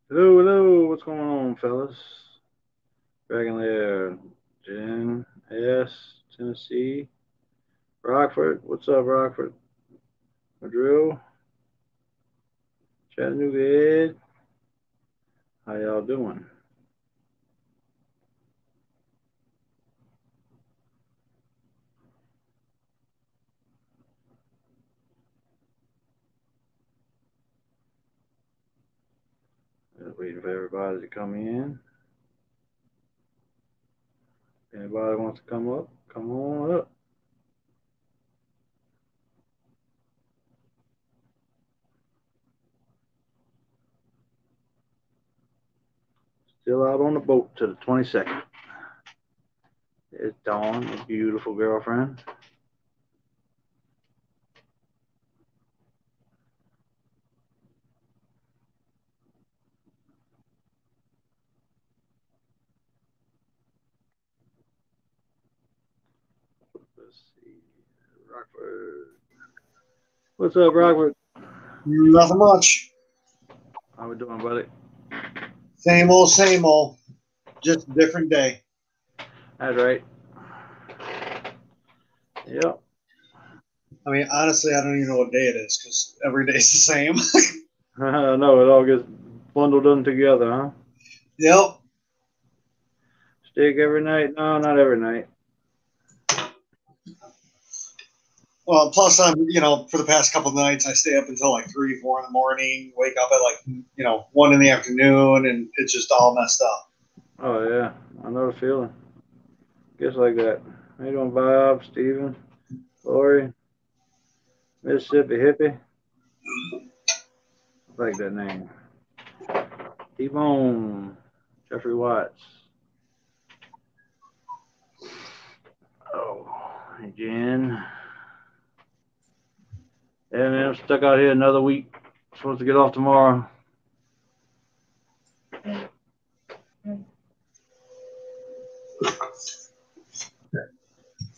Hello, hello. What's going on, fellas? Dragon Lair, Jen, S, Tennessee, Rockford. What's up, Rockford? Madrill, Chattanooga Ed. How y'all doing? Just waiting for everybody to come in. Anybody wants to come up, come on up. Still out on the boat to the 22nd. It's Dawn, a beautiful girlfriend. Let's see. Rockford. What's up, Rockford? Nothing much. How we doing, buddy? Same old, same old. Just a different day. That's right. Yep. I mean, honestly, I don't even know what day it is because every day's the same. No, it all gets bundled in together, huh? Yep. Steak every night? No, not every night. Well, plus for the past couple of nights, I stay up until like 3, 4 in the morning, wake up at like 1 in the afternoon, and it's just all messed up. Oh, yeah. I know the feeling. Gets like that. How you doing, Bob, Steven, Lori, Mississippi Hippie? I like that name. T-Bone, Jeffrey Watts. Oh, hey, Jen. Yeah, man, I'm stuck out here another week. Supposed to get off tomorrow.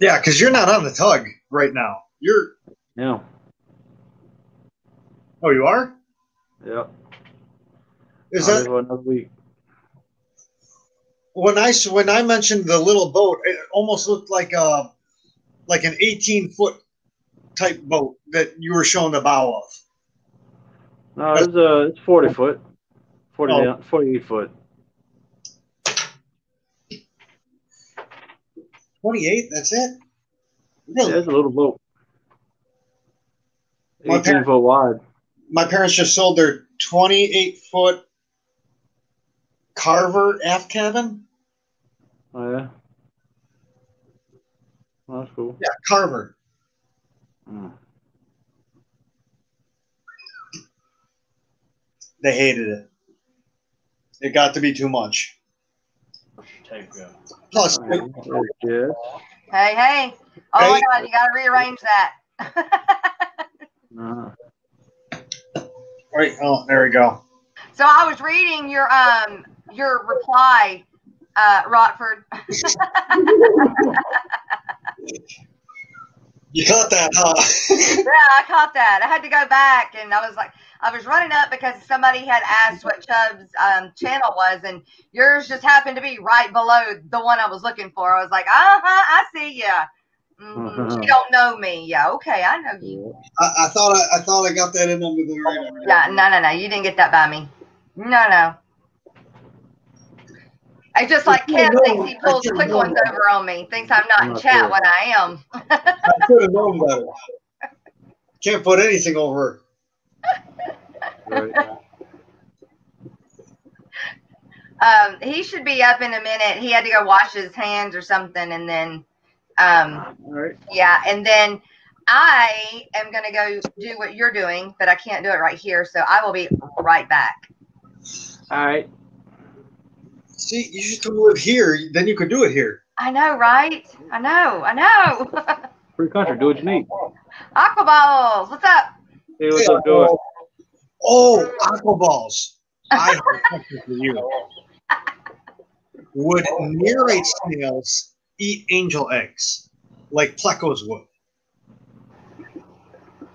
Yeah, because you're not on the tug right now. You're. Yeah. Oh, you are? Yep. Is Out here that for another week. when I mentioned the little boat? It almost looked like an 18-foot type boat that you were showing the bow of. No, it's 40 foot. 40 Oh, down, 48 foot. 28. That's it. Yeah, Really? it's a little boat. My 18 foot wide. My parents just sold their 28-foot Carver aft cabin. Oh, yeah. Well, that's cool. Yeah, Carver. Mm. They hated it. It got to be too much. Plus, Yes. Hey, hey. Oh Hey. my God, you got to rearrange that. Uh-huh. Right. Oh, there we go. So I was reading your reply, Rockford. You caught that, huh? Yeah, I caught that. I had to go back, and I was running up because somebody had asked what Chubb's channel was, and yours just happened to be right below the one I was looking for. I was like, I see ya. You don't know me. Yeah, okay, I know you. I thought I got that in under the radar. Yeah, no. You didn't get that by me. No. It's just like Kev thinks he pulls quick ones over on me. Thinks I'm not in chat when I am. I should have known better. Can't put anything over. Right. He should be up in a minute. He had to go wash his hands or something, and then, All right. yeah, and then I am gonna go do what you're doing, but I can't do it right here, so I will be right back. All right. See, you should come live here. Then you could do it here. I know, right? I know. Free country. Do what you need. Aqua balls, what's up? Hey, what's up, George? Oh, aqua balls. I have a question for you. Would nearate snails eat angel eggs like plecos would?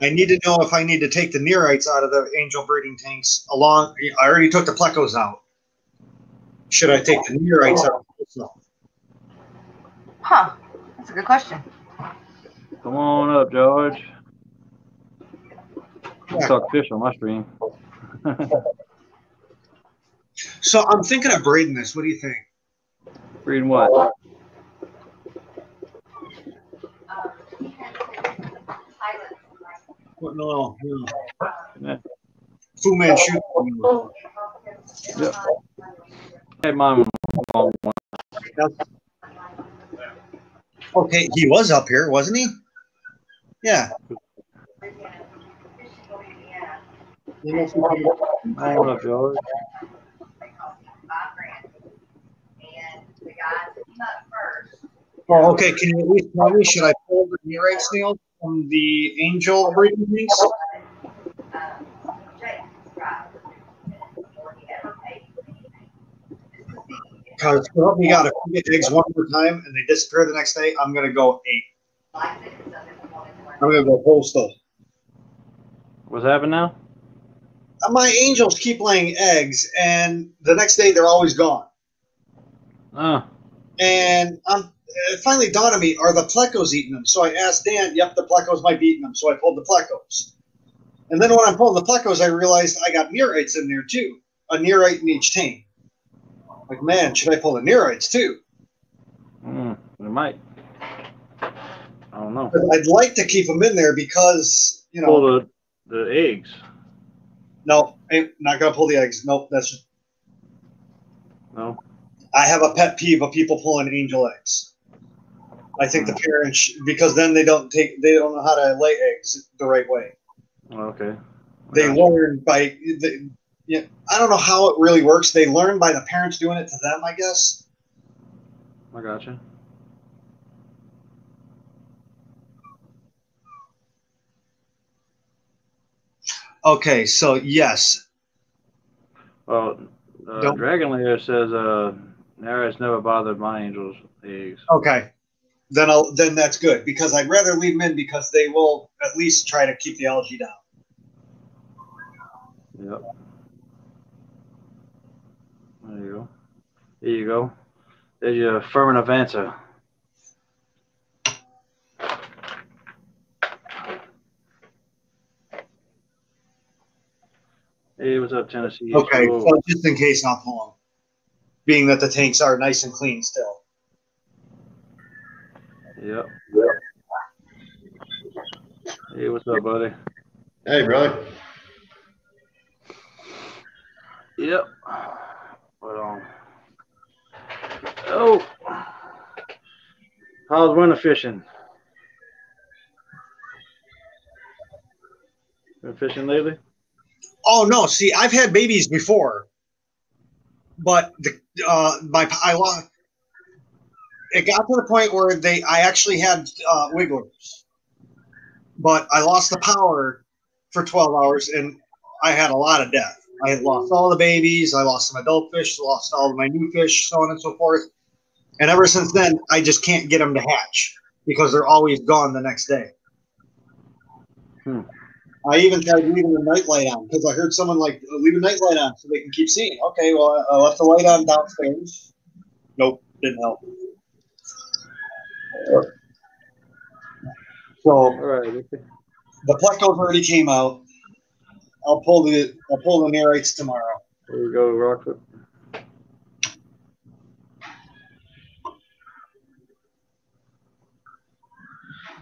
I need to know if I need to take the neorites out of the angel breeding tanks along. I already took the plecos out. Should I take the neorites out also? Huh. That's a good question. Come on up, George. Yeah. You talk fish on my stream. So I'm thinking of breeding this. What do you think? Reading what? No. Yeah. Fu Manchu. Yep. Hey, mom. Okay, he was up here, wasn't he? Yeah. Come on up, George. Oh, okay. Can you at least tell me, should I pull the neorite snails from the angel breeding tanks? Because we got to get eggs one more time and they disappear the next day, I'm going to go 8. I'm going to go postal. What's happening now? My angels keep laying eggs, and the next day they're always gone. And it finally dawned on me, are the plecos eating them? So I asked Dan, yep, the plecos might be eating them. So I pulled the plecos. And then when I'm pulling the plecos, I realized I got neorites in there too. A neorite in each tank. Like, man, should I pull the neorites too? It might. I don't know. I'd like to keep them in there because, you know. Pull the eggs. No, I'm not going to pull the eggs. Nope, that's just. No. I have a pet peeve of people pulling angel eggs. I think the parents, because then they don't know how to lay eggs the right way. Okay. They learn by, I don't know how it really works. They learn by the parents doing it to them, I guess. I gotcha. Okay, so yes. Well, Dragon Lair says Nara's never bothered my angels' eggs. Okay, then that's good because I'd rather leave them in because they will at least try to keep the algae down. Yep. There you go. There you go. There's your affirmative answer. Hey, what's up, Tennessee? Okay, so just in case I'll pull them, being that the tanks are nice and clean still. Yep. Hey, what's up, buddy? Hey, brother. Yep. But oh, how's winter fishing? Been fishing lately? Oh no! See, I've had babies before, but it got to the point where I actually had wigglers, but I lost the power for 12 hours, and I had a lot of death. I had lost all the babies, I lost some adult fish, lost all of my new fish, so on and so forth. And ever since then, I just can't get them to hatch because they're always gone the next day. I even tried leaving the nightlight on because I heard someone leave a nightlight on so they can keep seeing. Okay, well, I left the light on downstairs. Nope, didn't help. So All right. the plecos already came out. I'll pull the neorites tomorrow. There you go, Rockford.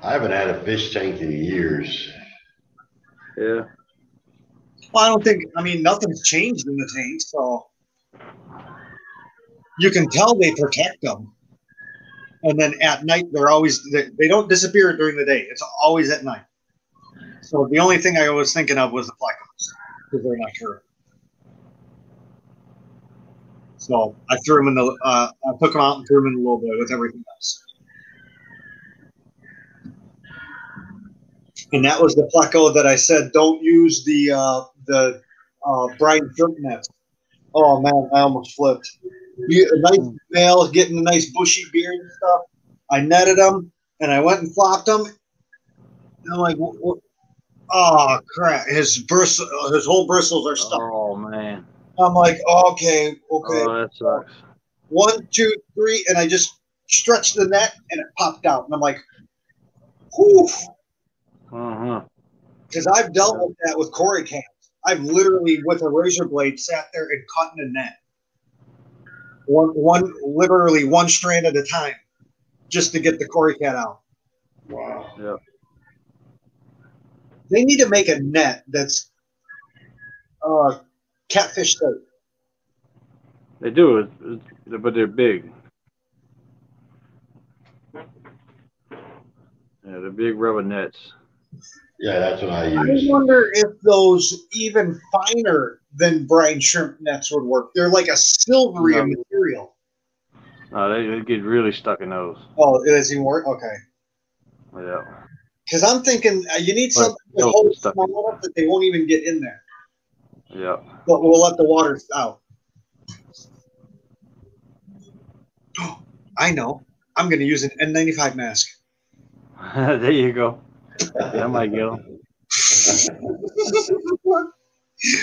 I haven't had a fish tank in years. Yeah. Well, nothing's changed in the tank, so you can tell they protect them. And then at night, they don't disappear during the day. It's always at night. So the only thing I was thinking of was the plecos because they're not sure. So I threw them I took them out and threw them in the little boy with everything else. And that was the pleco that I said don't use the brine shrimp net. Oh man, I almost flipped. A nice male getting a nice bushy beard and stuff. I netted them and I went and flopped them. And I'm like, Oh crap! His whole bristles are stuck. Oh man. I'm like, okay. Oh, that sucks. 1, 2, 3, and I just stretched the net and it popped out. And I'm like, whew. Because I've dealt with that with Cory cans. I've literally, with a razor blade, sat there and cut in a net. Literally one strand at a time, just to get the Cory cat out. Wow. Yeah. They need to make a net that's catfish safe. They do, but they're big. Yeah, they're big rubber nets. Yeah, that's what I I use. wonder if those even finer than brine shrimp nets would work. They're like a silvery material. No, they get really stuck in those. Oh, it doesn't even work? Okay. Yeah. Because I'm thinking you need something to hold small enough that they won't even get in there. Yeah. But we'll let the water out. I know. I'm going to use an N95 mask. There you go. That might get them.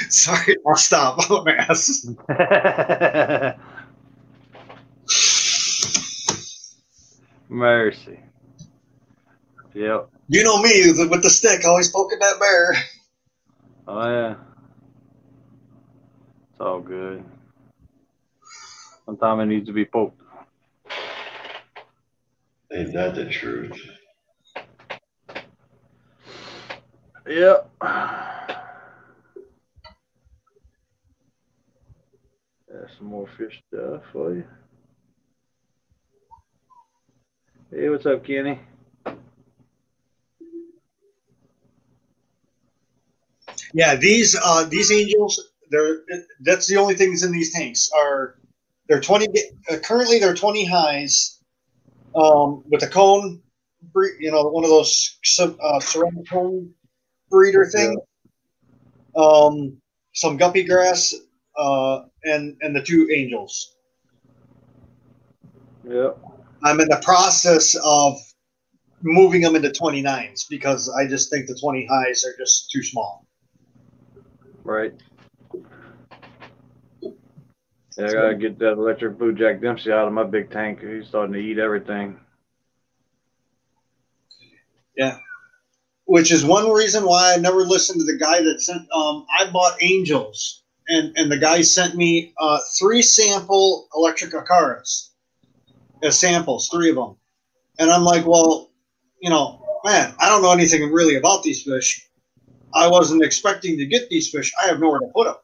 Sorry, I'll stop. I'm a mess. Mercy. Yep. You know me with the stick, always poking that bear. Oh yeah. It's all good. Sometimes it needs to be poked. Ain't that the truth? Yep. There's some more fish stuff for you. Hey, what's up, Kenny? Yeah, these angels, that's the only things in these tanks they're 20 currently they're 20 highs with a cone, one of those ceramic cone breeder thing, some guppy grass, and the 2 angels. Yep. I'm in the process of moving them into 29s because I just think the 20 highs are just too small. Right. Yeah, I gotta get that electric blue Jack Dempsey out of my big tank. He's starting to eat everything. Yeah. Which is one reason why I never listened to the guy that sent. I bought angels, and the guy sent me 3 sample electric Acaras as samples, 3 of them. And I'm like, well, man, I don't know anything really about these fish. I wasn't expecting to get these fish. I have nowhere to put them.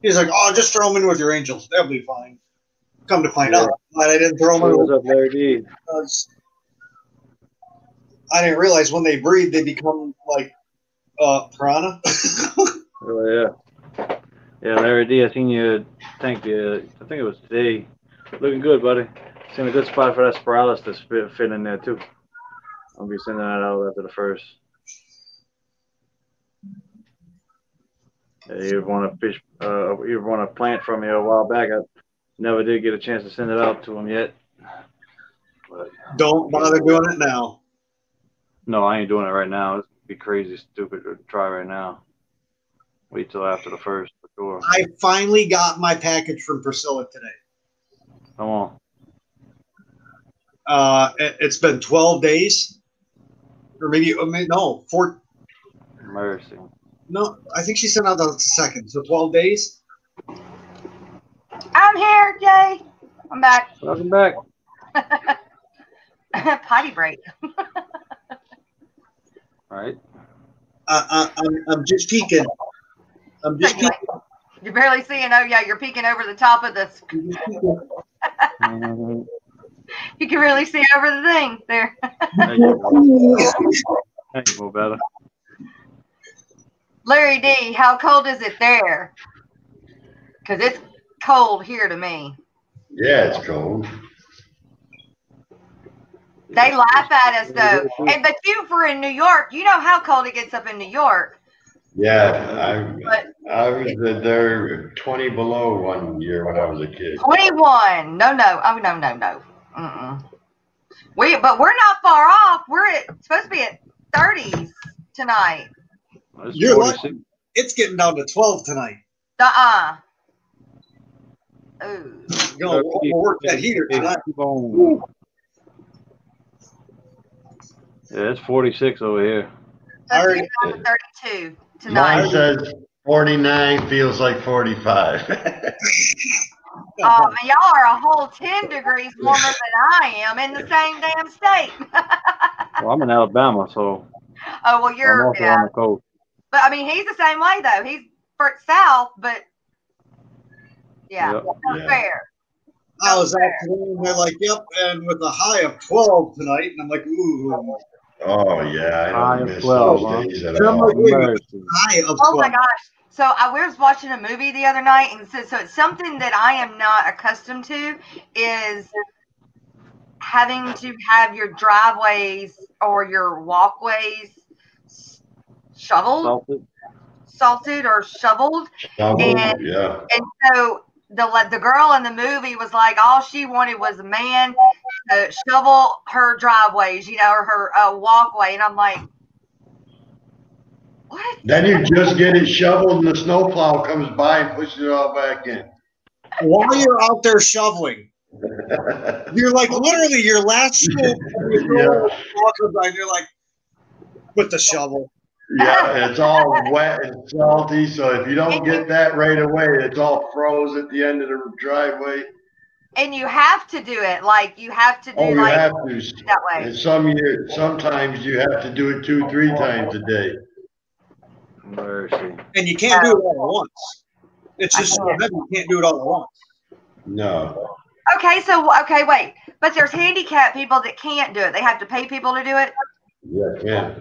He's like, oh, just throw them in with your angels. They'll be fine. Come to find out, but I didn't throw them in. What's up, Larry D? I didn't realize when they breed, they become like piranha. Oh, yeah. Yeah, Larry D, I seen you tank I think it was today. Looking good, buddy. Seen a good spot for that spiralis to fit in there, too. I'll be sending that out after the first. Yeah, you want to plant from me a while back. I never did get a chance to send it out to him yet. But don't bother doing it now. No, I ain't doing it right now. It'd be crazy stupid to try right now. Wait till after the first, for sure. I finally got my package from Priscilla today. Come on. It's been 12 days. Or maybe, no, 4. Mercy. No, I think she sent out the 2nd. So 12 days. I'm here, Jay. I'm back. Welcome back. Potty break. Right. I'm just peeking. You're barely seeing. Oh yeah, you're peeking over the top of this. You can really see over the thing there. There you go, better. Larry D, how cold is it there? Because it's cold here to me. Yeah, it's cold. They laugh at us though. And but you were in New York. You know how cold it gets up in New York. Yeah, I was there 20 below one year when I was a kid. 21. No. Oh no. But we're not far off. We're supposed to be at 30s tonight. It's You're 46. lucky. It's getting down to 12 tonight. Ooh. We'll work that heater tonight. Yeah, it's 46 over here. So it's down to 32 Mine tonight. says 49, feels like 45. Man, y'all are a whole 10 degrees warmer than I am in the same damn state. Well, I'm in Alabama, so Oh, well, you're, I'm also on the coast. But, I mean, he's the same way, though. He's south, but, yeah, Yep. not fair. I was afternoon, and they're like, yep, and with a high of 12 tonight. And I'm like, ooh. Oh, yeah, I High don't of miss 12, those huh? days at And I'm all. like, wait, Mercy. high of 12. Oh, my gosh. So I was watching a movie the other night, and so it's something that I am not accustomed to is having to have your driveways or your walkways salted or shoveled. Yeah. And so the girl in the movie was like, all she wanted was a man to shovel her driveways, or her walkway. And I'm like, what? Then you just get it shoveled and the snowplow comes by and pushes it all back in. While you're out there shoveling, you're like literally your last scoop. And you're like, with the shovel. Yeah, it's all wet and salty. So if you don't get that right away, it's all froze at the end of the driveway. And you have to do it. Like, you have to do you have to. that way. And sometimes you have to do it 2-3 times a day. Mercy. And you can't do it all at once. It's just so heavy, you can't do it all at once. No. Okay, wait. But there's handicapped people that can't do it. They have to pay people to do it. Yeah.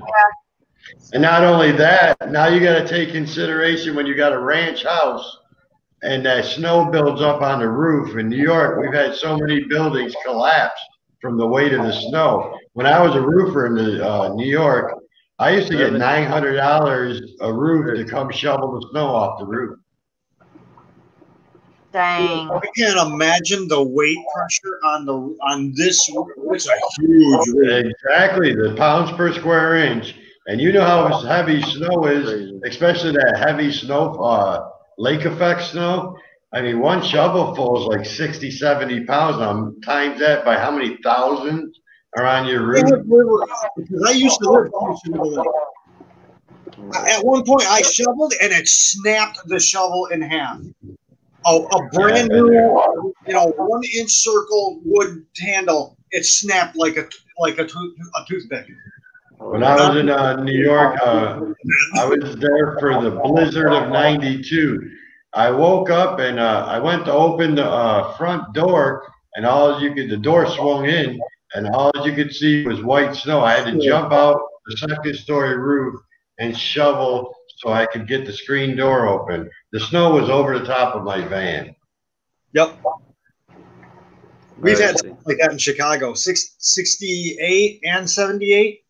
And not only that, now you got to take consideration when you got a ranch house and that snow builds up on the roof. In New York, we've had so many buildings collapse from the weight of the snow. When I was a roofer in New York, I used to get $900 a roof to come shovel the snow off the roof. Dang. I can't imagine the weight pressure on this roof. It's a huge roof. Exactly, the pounds per square inch. And you know how heavy snow is, especially that heavy snow, lake effect snow. I mean, one shovelful is like 60, 70 pounds. Now, times that by how many thousands are on your roof? Because I used to live close to the lake. At one point, I shoveled and it snapped the shovel in half. A brand new, 1-inch circle wood handle. It snapped like a toothpick. When I was in New York, I was there for the blizzard of '92. I woke up and I went to open the front door, and the door swung in, and all you could see was white snow. I had to jump out the second-story roof and shovel so I could get the screen door open. The snow was over the top of my van. Yep. We've had something like that in Chicago, 68 and 78.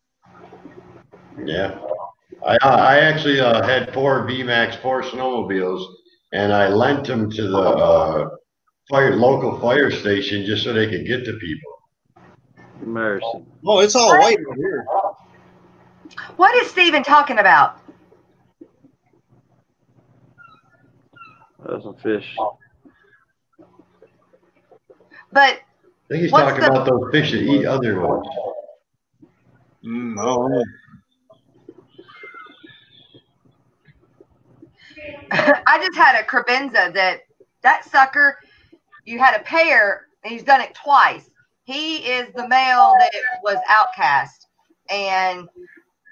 Yeah. I actually had 4 VMAX 4 snowmobiles, and I lent them to the local fire station just so they could get to people. Mercy. Oh, it's all white over here. What is Steven talking about? That's some fish. But I think he's talking about those fish that eat other ones. No. I just had a credenza that sucker, you had a pair, and he's done it twice. He is the male that was outcast, and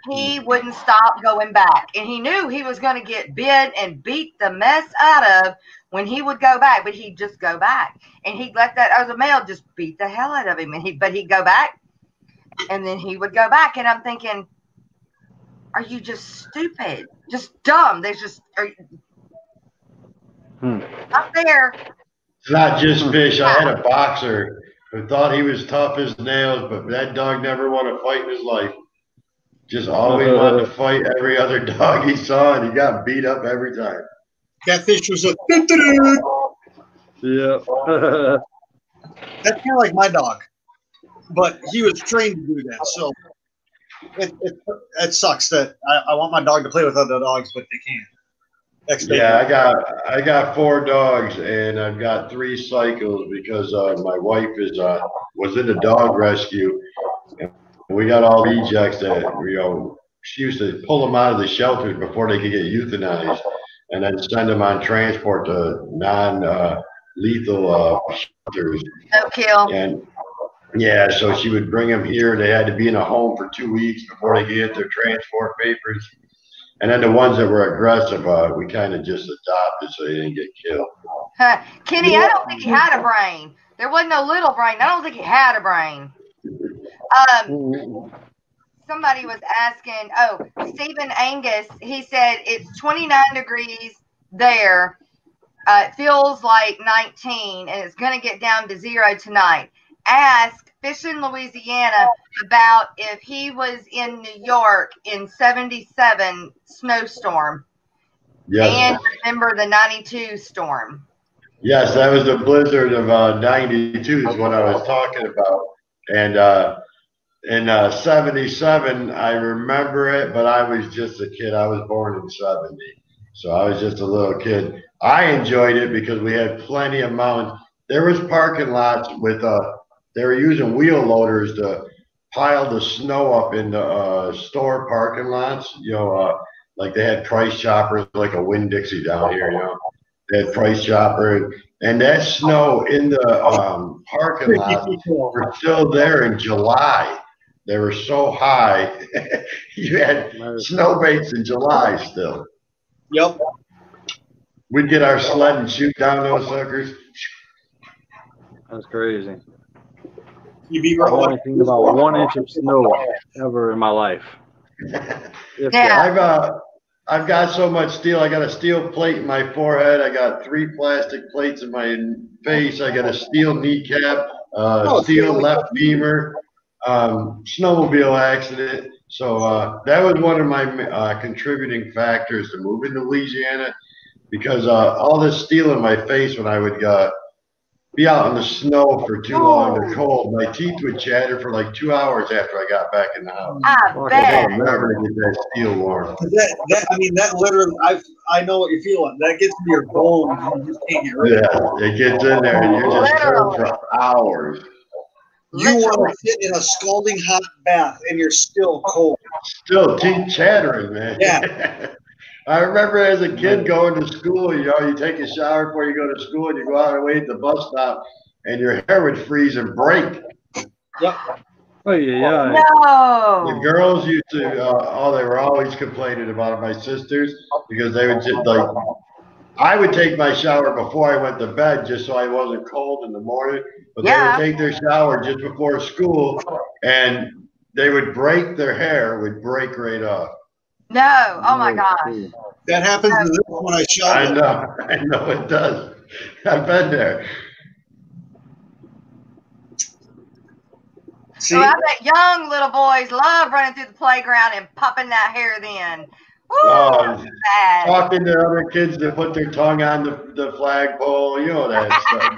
he wouldn't stop going back. And he knew he was going to get bit and beat the mess out of when he would go back, but he'd just go back. And he'd let that other male just beat the hell out of him. But he'd go back, and then he would go back. And I'm thinking, are you just stupid? Just dumb. There's just... Up there. It's not just fish. I had a boxer who thought he was tough as nails, but that dog never won a fight in his life. Just always wanted to fight every other dog he saw, and he got beat up every time. That fish was a... Yeah. That's kind of like my dog, but he was trained to do that. So it sucks that I want my dog to play with other dogs, but they can't. Yeah, I got 4 dogs, and I've got 3 cycles because my wife is was in the dog rescue, and we got all rejects that she used to pull them out of the shelters before they could get euthanized, and then send them on transport to non-lethal shelters. No kill. And yeah, so she would bring them here. They had to be in a home for 2 weeks before they could get their transport papers. And then the ones that were aggressive, we kind of just adopted so they didn't get killed. Kenny, I don't think he had a brain. There wasn't no little brain. I don't think he had a brain. Somebody was asking, Stephen Angus, he said it's 29 degrees there. It feels like 19, and it's going to get down to 0 tonight. Ask Fish in Louisiana about if he was in New York in 77 snowstorm. Yes. And remember the 92 storm. Yes, that was the blizzard of 92 is what I was talking about. And in 77, I remember it, but I was just a kid. I was born in 70. So I was just a little kid. I enjoyed it because we had plenty of mountains. There was parking lots with they were using wheel loaders to pile the snow up in the store parking lots. Like they had Price Choppers, like a Winn-Dixie down here. They had Price Chopper, and that snow in the parking lot were still there in July. They were so high. You had snow banks in July still. Yep. We'd get our sled and shoot down those suckers. That's crazy. You be I've only seen about 1 inch of snow ever in my life. Yeah. I've got so much steel. I got a steel plate in my forehead. I got 3 plastic plates in my face. I got a steel kneecap, steel left femur, snowmobile accident. So that was one of my contributing factors to moving to Louisiana, because all this steel in my face when I would be out in the snow for too long or cold, my teeth would chatter for like 2 hours after I got back in the house. I bet. Never to get that steel warm. That literally, I know what you're feeling. That gets to your bones. You just can't get rid of it. Yeah, it gets in there and you're just cold for hours. You want to sit in a scalding hot bath and you're still cold. Still teeth chattering, man. Yeah. I remember as a kid going to school, you take a shower before you go to school and you go out and wait at the bus stop and your hair would freeze and break. Yep. Oh, yeah. No. The girls used to, they were always complaining about it, my sisters, because they would just I would take my shower before I went to bed just so I wasn't cold in the morning, but they would take their shower just before school and they would break, their hair would break right off. No. Oh my gosh. That happens to this when I shower. I know it does. I've been there. See? So I bet young little boys love running through the playground and popping that hair then. Woo, Talking to other kids that put their tongue on the flagpole, that stuff.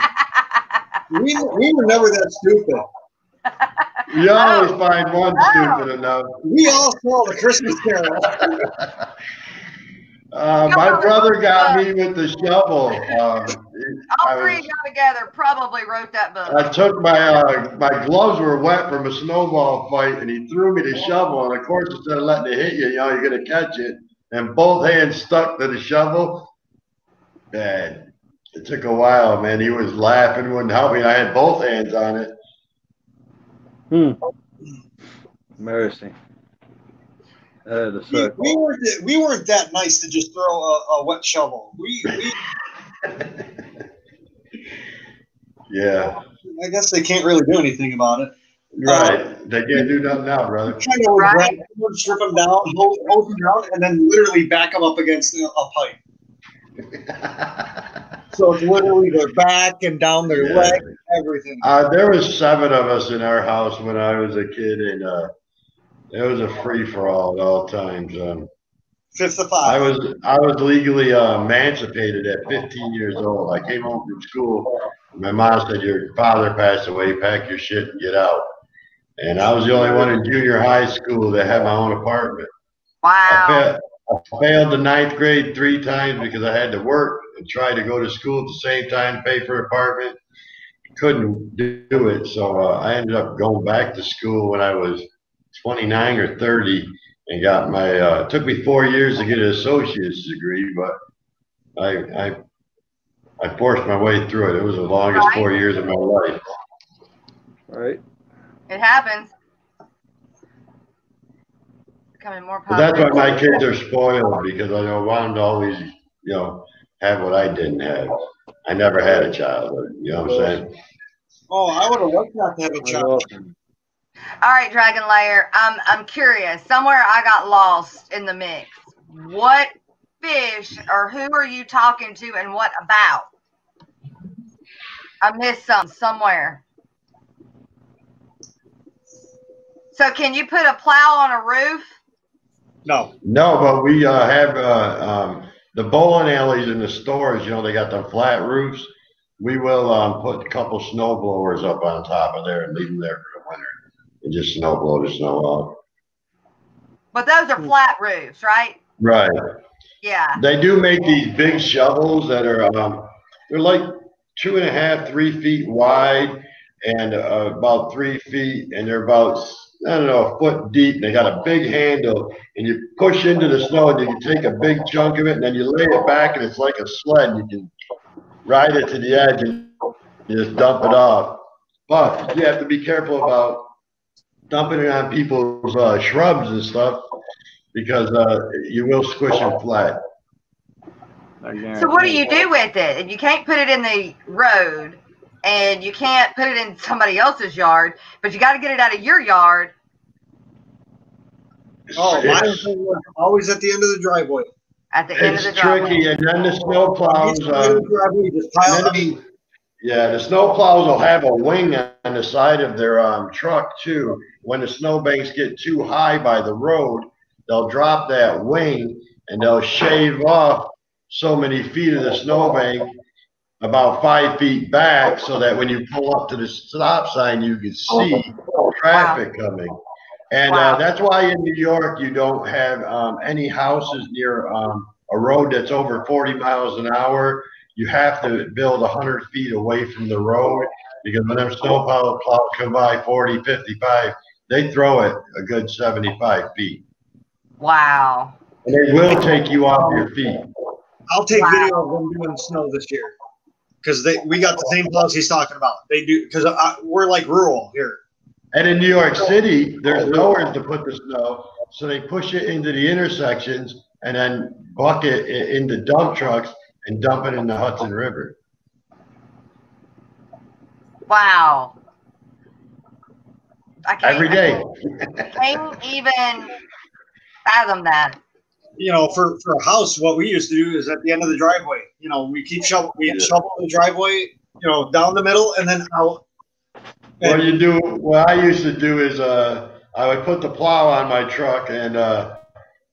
We were never that stupid. You always find one stupid enough. We all saw the Christmas Carol. My brother got me with the shovel. All three of y'all together probably wrote that book. I took my gloves were wet from a snowball fight, and he threw me the shovel. And of course, instead of letting it hit you, you're gonna catch it. And both hands stuck to the shovel. And it took a while, man. He was laughing, wouldn't help me. I had both hands on it. Mercy. We weren't that nice to just throw a wet shovel. Yeah. I guess they can't really do anything about it. Right. They can't do nothing now, brother. Kind of would grab them, strip them down, hold them down, and then literally back them up against a pipe. So it's literally their back and down their leg, everything. There was 7 of us in our house when I was a kid, and it was a free-for-all at all times. 5th of 5. I was legally emancipated at 15 years old. I came home from school. My mom said, "Your father passed away. Pack your shit and get out." and I was the only one in junior high school that had my own apartment. Wow. I failed the 9th grade 3 times because I had to work and try to go to school at the same time, pay for an apartment. Couldn't do it, so I ended up going back to school when I was 29 or 30 and got my. It took me 4 years to get an associate's degree, but I forced my way through it. It was the longest 4 years of my life. Right. It happens. Becoming more But that's popular. why my kids are spoiled because I don't want them to always, have what I didn't have. I never had a childhood. You know what I'm saying? Oh, I would have liked not to have a child. All right, Dragon Layer. I'm curious. Somewhere I got lost in the mix. What fish or who are you talking to, and what about? I missed somewhere. So, can you put a plow on a roof? No. No, but we have the bowling alleys in the stores. They got the flat roofs. We will put a couple snow blowers up on top of there and leave them there for the winter and just snow blow the snow off. But those are flat roofs, right? Right. Yeah. They do make these big shovels that are they're like 2.5, 3 feet wide and about 3 feet, and they're about a foot deep. And they got a big handle, and you push into the snow, and you can take a big chunk of it, and then you lay it back, and it's like a sled. You can ride it to the edge and you just dump it off. But you have to be careful about dumping it on people's shrubs and stuff because you will squish them flat. So what do you do with it? You can't put it in the road, and you can't put it in somebody else's yard, but you got to get it out of your yard. Oh, mine was always at the end of the driveway. At the end of the driveway. It's tricky, and then the snow plows. The snow plows will have a wing on the side of their truck too. When the snowbanks get too high by the road, they'll drop that wing and they'll shave off so many feet of the snowbank, about 5 feet back, so that when you pull up to the stop sign, you can see traffic coming. And that's why in New York you don't have any houses near a road that's over 40 miles an hour. You have to build 100 feet away from the road because when them snowplows come by 40, 55, they throw it a good 75 feet. Wow. And they will take you off your feet. I'll take video of them doing snow this year because we got the same plows he's talking about. They do because we're like rural here. And in New York City, there's nowhere to put the snow, so they push it into the intersections and then bucket it into dump trucks and dump it in the Hudson River. Wow. Every day. I can't even fathom that. For a house, what we used to do is at the end of the driveway, we shovel the driveway, down the middle and then out. What I used to do is I would put the plow on my truck, and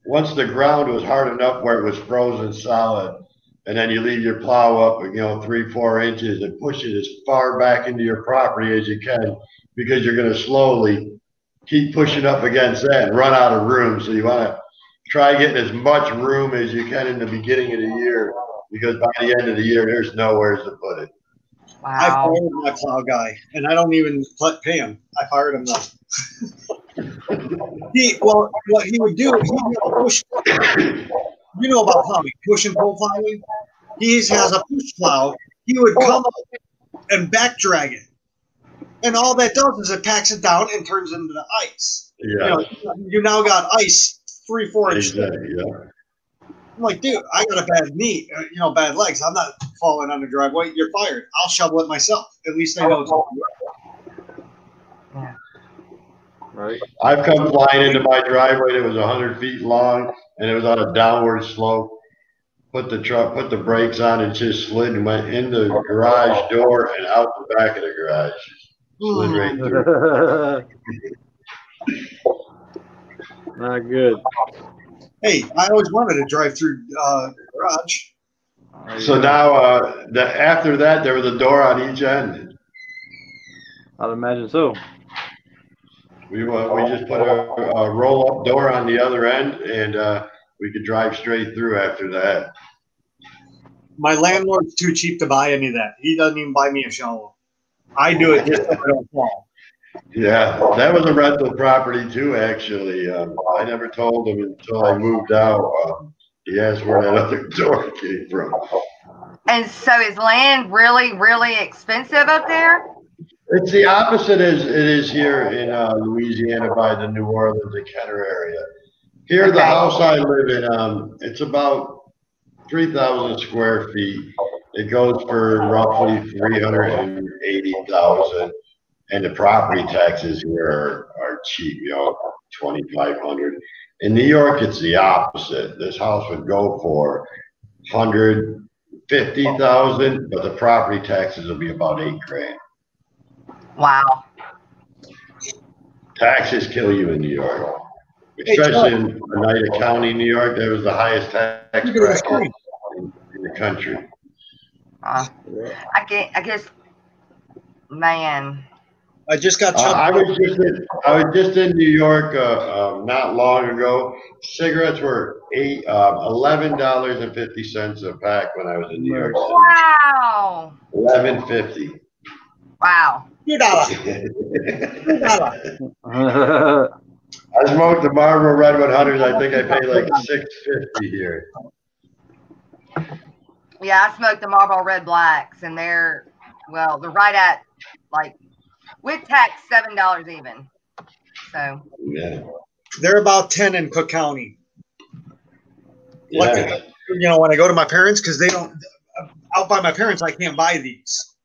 once the ground was hard enough where it was frozen solid, and then you leave your plow up, 3-4 inches and push it as far back into your property as you can, because you're going to slowly keep pushing up against that and run out of room. So you want to try getting as much room as you can in the beginning of the year, because by the end of the year, there's nowhere to put it. Wow. I fired my plow guy, and I don't even pay him. I fired him though. What he would do, he would push. You know about plowing, push and pull plowing. He has a push plow. He would come up and back drag it, and all that does is it packs it down and turns into the ice. Yeah. You now got ice 3-4 inches. Exactly, yeah. I'm like, dude, I got a bad knee, bad legs. I'm not falling on the driveway. You're fired. I'll shovel it myself. At least I know it's yeah. Right. I've come flying into my driveway that was 100 feet long, and it was on a downward slope. Put the brakes on, and just slid and went in the garage door and out the back of the garage. Slid right through. Not good. Hey, I always wanted to drive through garage. So now, after that, there was a door on each end. I'd imagine so. We just put a roll-up door on the other end, and we could drive straight through after that. My landlord's too cheap to buy any of that. He doesn't even buy me a shovel. I do it just so I don't fall. Yeah, that was a rental property too, actually. I never told him until I moved out. He asked where that other door came from. And so is land really, really expensive up there? It's the opposite as it is here in Louisiana by the New Orleans and Kenner area. Here, the Okay. house I live in, it's about 3,000 square feet. It goes for roughly 380,000, and the property taxes here are cheap, 2,500. In New York, it's the opposite. This house would go for 150,000, but the property taxes will be about $8,000. Wow. Taxes kill you in New York, especially in Oneida County, New York. That was the highest tax bracket in the country. I guess, man. I just got I was just in New York not long ago. Cigarettes were $11.50 a pack when I was in New York City. Wow. $11.50. Wow. $2. I smoked the Marlboro Red 100s. I think I paid like $6.50 here. Yeah, I smoked the Marlboro Red Blacks, and they're right at, like, with tax, $7 even. So Yeah. They're about 10 in Cook County. Yeah. When I go to my parents, because they don't, out by my parents, I can't buy these.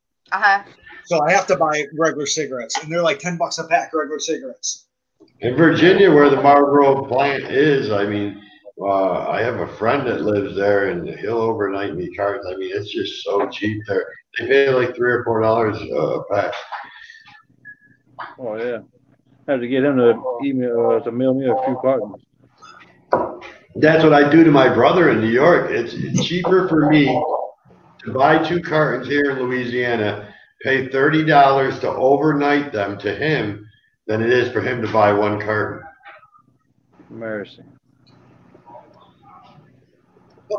So I have to buy regular cigarettes, and they're like $10 a pack, regular cigarettes. In Virginia, where the Marlboro plant is, I mean, I have a friend that lives there, and he'll overnight me cartons. I mean, it's just so cheap there. They pay like $3 or $4 a pack. Oh yeah, I have to get him to to mail me a few cartons. That's what I do to my brother in New York. It's cheaper for me to buy 2 cartons here in Louisiana, pay $30 to overnight them to him, than it is for him to buy 1 carton. Mercy.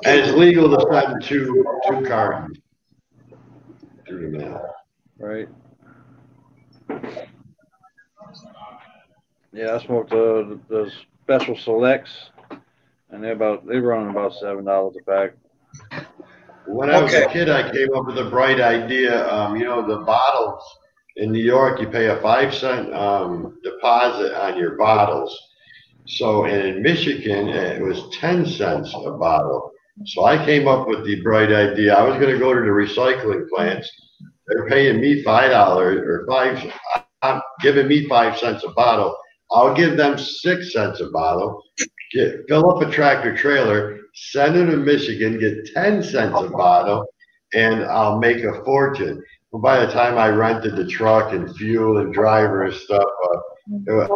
And it's legal to send two cartons through the mail. Right. Yeah, I smoked the special selects, and they run about $7 a pack. When I was a kid, I came up with a bright idea. The bottles in New York, you pay a 5-cent deposit on your bottles. So, and in Michigan, it was 10 cents a bottle. So I came up with the bright idea. I was going to go to the recycling plants. They're paying me $5 or I'm giving me 5 cents a bottle. I'll give them 6 cents a bottle. Fill up a tractor trailer, send it to Michigan, get 10 cents a bottle, and I'll make a fortune. Well, by the time I rented the truck and fuel and driver and stuff, I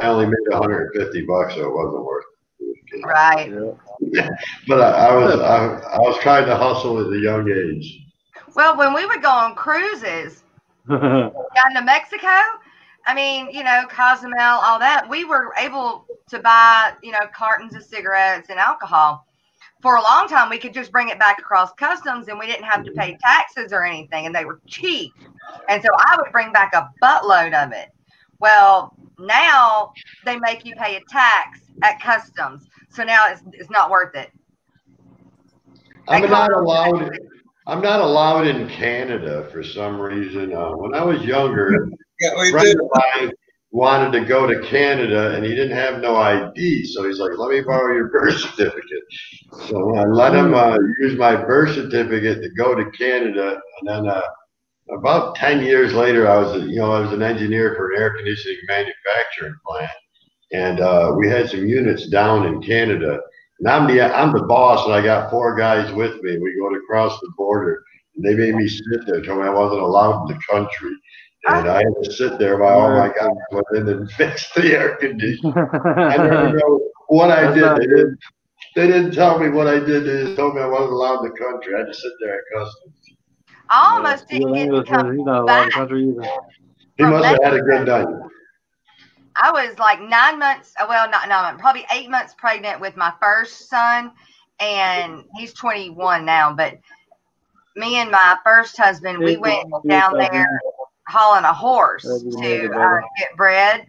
only made $150, so it wasn't worth it. right. Yeah. But I was trying to hustle at a young age. Well, when we would go on cruises down to Mexico, I mean, Cozumel, all that, we were able to buy, cartons of cigarettes and alcohol. For a long time, we could just bring it back across customs, and we didn't have to pay taxes or anything, and they were cheap. And so I would bring back a buttload of it. Well, now they make you pay a tax at customs, so now it's not worth it. I'm not allowed in Canada for some reason. When I was younger, a friend of mine wanted to go to Canada, and he didn't have no ID. So he's like, let me borrow your birth certificate. So I let him use my birth certificate to go to Canada. And then about 10 years later, I was an engineer for an air conditioning manufacturing plant. And we had some units down in Canada. And I'm the boss, and I got 4 guys with me. We go across the border. And they made me sit there, told me I wasn't allowed in the country. And I had to sit there while all my guys went in and fixed the air conditioning. I don't know what I did. They didn't tell me what I did. They just told me I wasn't allowed in the country. I had to sit there at customs. I almost didn't get to come He's not allowed back. in the country either. He must have had a good night. I was like 9 months, well, not 9 months, probably 8 months pregnant with my first son, and he's 21 now. But me and my first husband, we went down there hauling a horse to get bread,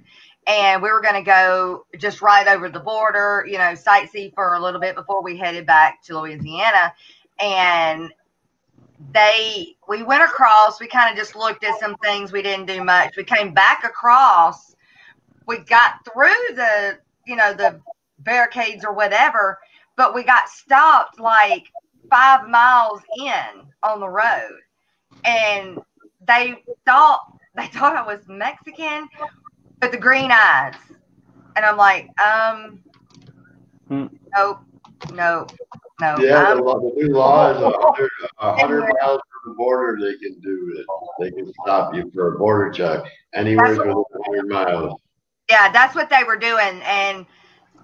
and we were going to go just right over the border, you know, sightsee for a little bit before we headed back to Louisiana. And we went across, we kind of just looked at some things, we didn't do much. We came back across, we got through the, you know, the barricades or whatever, but we got stopped like 5 miles in on the road, and they thought I was Mexican with the green eyes, and I'm like, nope. Yeah, the new law is 100 miles from the border. They can do it. They can stop you for a border check anywhere within 100 miles. Yeah, that's what they were doing, and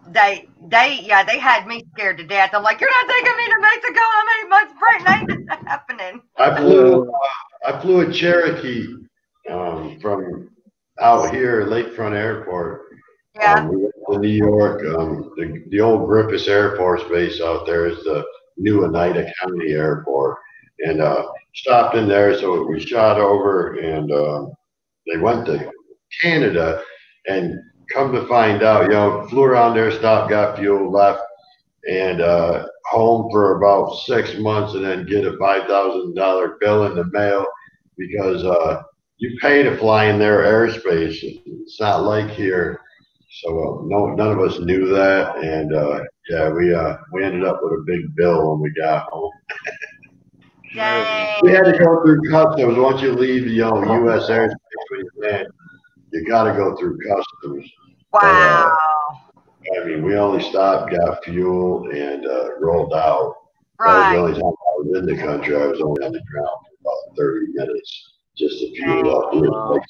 they had me scared to death. I'm like, you're not taking me to Mexico. I'm 8 months pregnant. Ain't that happening? I flew a Cherokee from out here, Lakefront Airport. Yeah. We went to New York. The old Griffiths Air Force Base out there is the new Oneida County Airport, and stopped in there. So we shot over, and they went to Canada, and come to find out, you know, flew around there, stopped, got fuel, left, and home for about 6 months, and then get a $5,000 bill in the mail because you pay to fly in their airspace. It's not like here. So none of us knew that, and yeah, we ended up with a big bill when we got home. Dang. We had to go through customs. Once you leave the U.S. airspace, when you land, you got to go through customs. Wow. But, I mean, we only stopped, got fuel, and rolled out. Right. That was the only time I was in the country. I was only on the ground for about 30 minutes just to fuel up. Wow.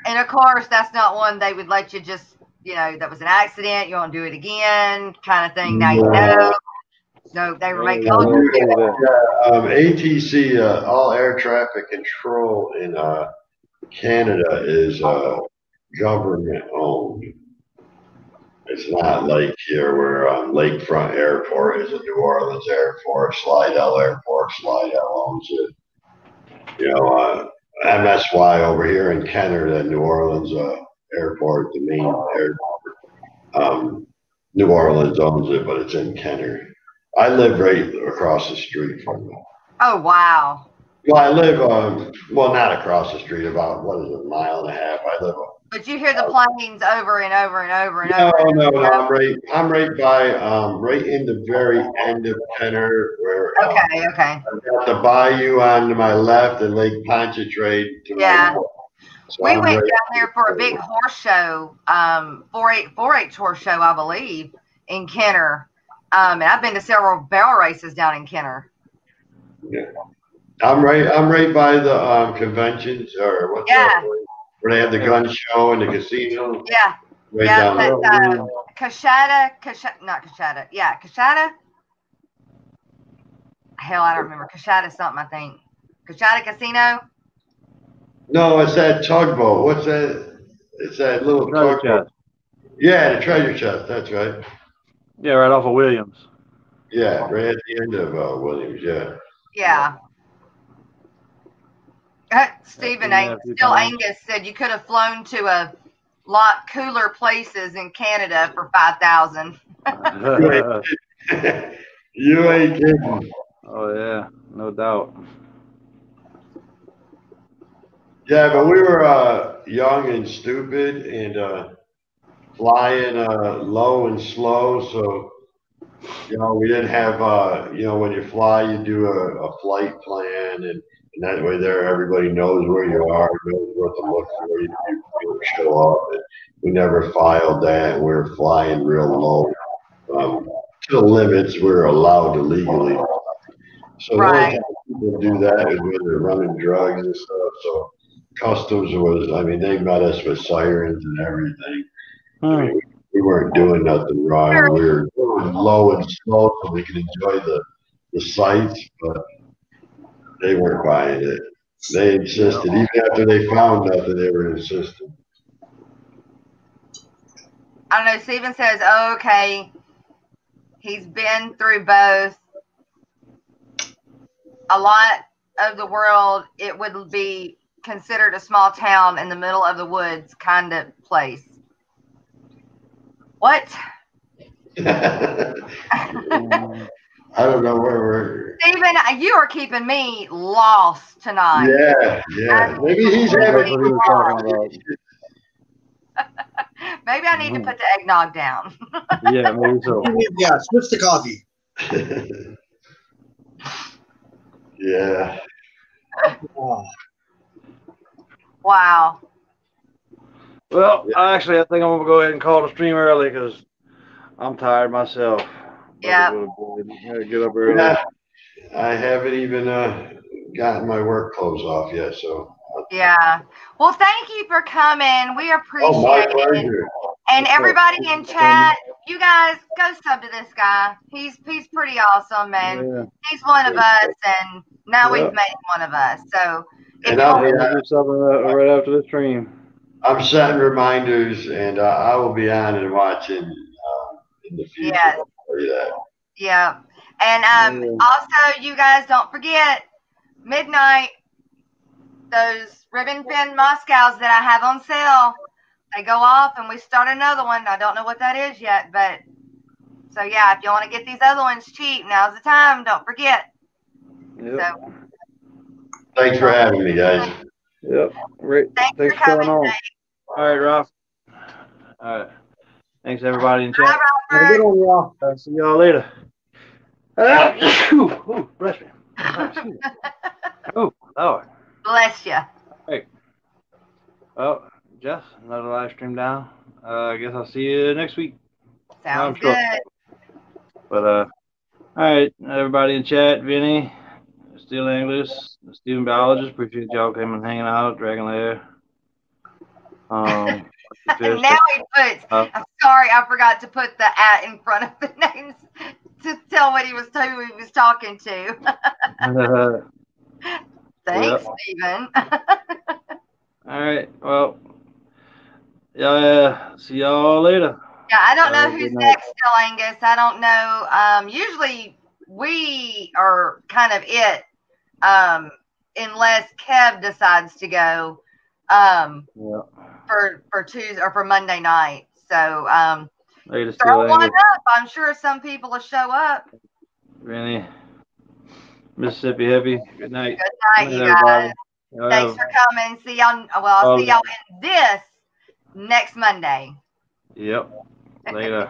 And of course, that's not one they would let you just, you know, that was an accident, you won't do it again, kind of thing. Now you know. No, they were making ATC, all air traffic control in Canada is government owned. It's not like here where Lakefront Airport is a New Orleans Airport, Slidell Airport, Slidell owns it. You know, MSY over here in Kenner, the New Orleans Airport, the main airport. New Orleans owns it, but it's in Kenner. I live right across the street from it. Oh, wow. Well, I live, well, not across the street, about, what is it, a mile and a half. I live. But you hear the planes over and over and over and over. No, I'm right by, right in the very end of Kenner, where okay. I've got the bayou on my left and Lake Pontchartrain to my right. So we went down there for a big horse show, 4-H horse show, I believe, in Kenner. And I've been to several barrel races down in Kenner. Yeah, I'm right by the conventions, or what's that place, where they have the gun show and the casino. Yeah, right down there. Coshada. Yeah, Coshada. Hell, I don't remember. Coshada something, I think. Coshada Casino. No, it's that tugboat. What's that? It's that little tugboat. Yeah, the treasure chest. That's right. Yeah, right off of Williams. Yeah, right at the end of Williams. Yeah. Yeah. Stephen Angus said you could have flown to a lot cooler places in Canada for $5,000. You ain't kidding. Oh yeah, no doubt. Yeah, but we were young and stupid and flying low and slow, so you know we didn't have you know, when you fly you do a flight plan, and that way there everybody knows where you are, knows what to look for, you show up. And we never filed that. We're flying real low to the limits we're allowed to legally. So the only time people do that is when they're running drugs and stuff. So customs was, I mean, they met us with sirens and everything. I mean, we weren't doing nothing wrong. We were going low and slow so we could enjoy the sights, but they weren't buying it. They insisted. Even after they found nothing, they were insisting. I don't know. Steven says, oh, okay, he's been through both. A lot of the world, it would be considered a small town in the middle of the woods kind of place. What? I don't know where we're. Steven, you are keeping me lost tonight. Yeah. Maybe he's having. What he was talking about. Maybe I need to put the eggnog down. Yeah, maybe so. Yeah, switch to coffee. Yeah. Oh. Wow. Well, I think I'm gonna go ahead and call the stream early because I'm tired myself. Yeah. Get up early. Yeah. I haven't even gotten my work clothes off yet, so. Yeah. Well, thank you for coming. We Oh, appreciate my it. pleasure. And everybody in chat, you guys go sub to this guy. He's pretty awesome, and he's one of us. And now we've made him one of us. So if And you I'll want, do something right after the stream. I'm setting reminders, and I will be on and watching in the future. Yes. I'll tell you that. Yeah. And also, you guys don't forget midnight. Those ribbon pin Moscows that I have on sale, they go off, and we start another one. I don't know what that is yet, but so yeah, if you want to get these other ones cheap, now's the time. Don't forget. Yep. So, Thanks for having me, guys. Yep. Great. Thanks for coming coming. on. All right, Ralph. All right. Thanks, everybody in chat. Bye, Have a Robert. good one, y'all. I'll see y'all later. Oh, bless me. Oh, Lord. Bless you. Hey. Well, Jess, another live stream down. I guess I'll see you next week. Sounds sure. good. But all right, everybody in chat, Vinny, Steel English, Stephen Biologist, appreciate y'all coming and hanging out, Dragon Lair. Now he puts. I'm sorry, I forgot to put the @ in front of the names to tell who he was talking to. Thanks, Stephen. All right. Well, yeah. See y'all later. Yeah, I don't know who's next, still, Angus. I don't know. Usually we are kind of it, unless Kev decides to go for Tuesday or for Monday night. So throw one up. I'm sure some people will show up. Really? Mississippi Heavy. Good night. Good night, you guys. Thanks for coming. See y'all. Well, I'll see y'all in this next Monday. Yep. Later.